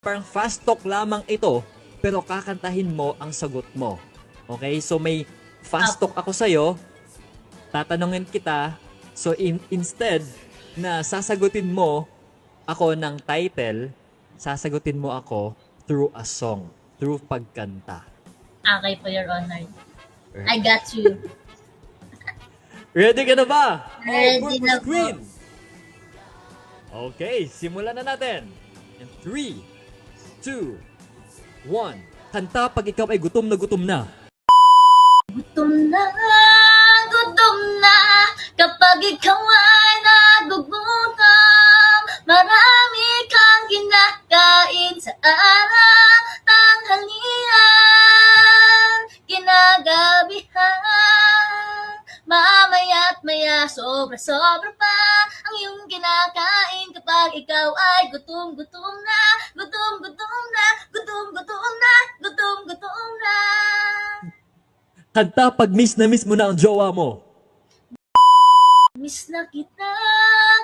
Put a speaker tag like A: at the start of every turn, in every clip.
A: Parang fast talk lamang ito, pero kakantahin mo ang sagot mo. Okay? So may fast talk ako sa'yo, tatanungin kita, so instead na sasagutin mo ako ng title, sasagutin mo ako through a song, through pagkanta.
B: Okay po, Your Honor. I got you.
A: Ready ka na ba?
B: Ready
A: All-purpose
B: na po.
A: queen. Okay, simulan na natin. In 3, 2, 1. Kanta pag ikaw ay gutom na gutom na.
B: Gutom na kapag ikaw ay nagugutom. Marami kang kinakain sa araw, tanghalian, kinagabihan. Mamaya't maya, sobra-sobra pa ang iyong kinakain kapag ikaw ay gutom-gutom na, gutom-gutom na, gutom-gutom na, gutom-gutom na.
A: Kanta pag miss na miss mo na ang jowa mo.
B: Miss na kita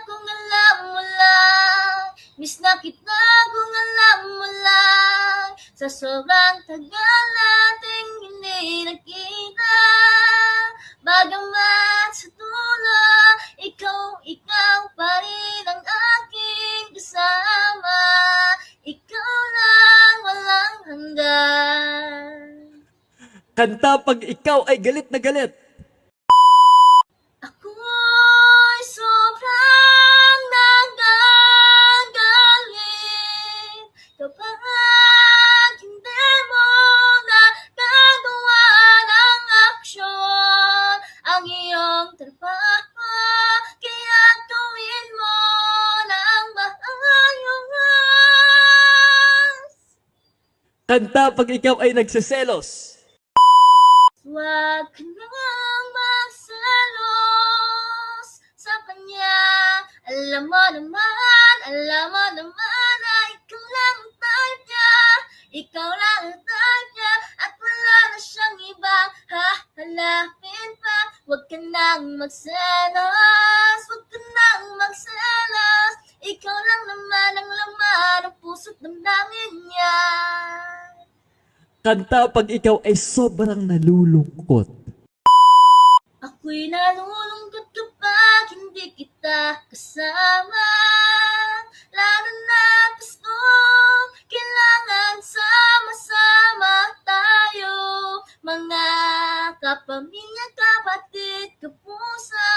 B: kung alam mo lang. Miss na kita kung alam mo lang. Sa sobrang tagal nating hindi nakita. Bagamat sa dulo, ikaw pa rin ang aking kasama. Ikaw lang walang hanggan.
A: Kanta pag ikaw ay galit na galit.
B: Ako'y sobrang nagagalit kapag hindi mo nagagawa ng aksyon ang iyong trabaho, kaya gawin mo ng maayos.
A: Kanta pag ikaw ay nagseselos.
B: Huwag ka nang magselos sa kanya. Alam mo naman na ikaw lang ang type niya. Ikaw lang ang type niya at wala na siyang ibang hahanapin pa. Huwag ka nang magselos, huwag ka nang magselos. Ikaw lang naman ang laman ng puso't damdamin niya.
A: Kanta pag ikaw ay sobrang nalulungkot.
B: Ako'y nalulungkot kapag hindi kita kasama. Lalo na gusto, kailangan sama-sama tayo. Mga kapamilya, kapatid, kapusa.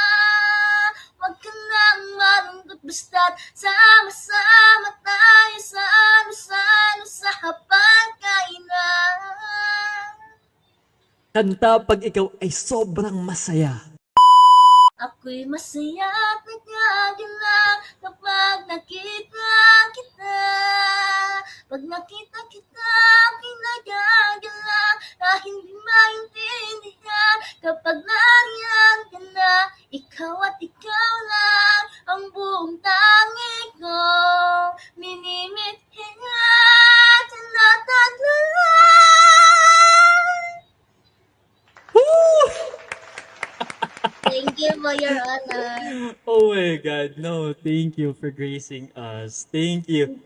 B: Huwag ka nang malungkot basta't sama-sama tayo sa ano-sano sa hapagkainan.
A: Kanta pag ikaw ay sobrang masaya.
B: Ako'y masaya at nagagalang kapag nakita kita. Pag nakita kita, ako'y nagagalang na hindi maintindihan. Kapag nariyan ka na, ikaw at ikaw lang ang buong tangi ko. Minimitin at tinataglalan. Thank you for your honor.
A: Oh my God, no, thank you for gracing us. Thank you.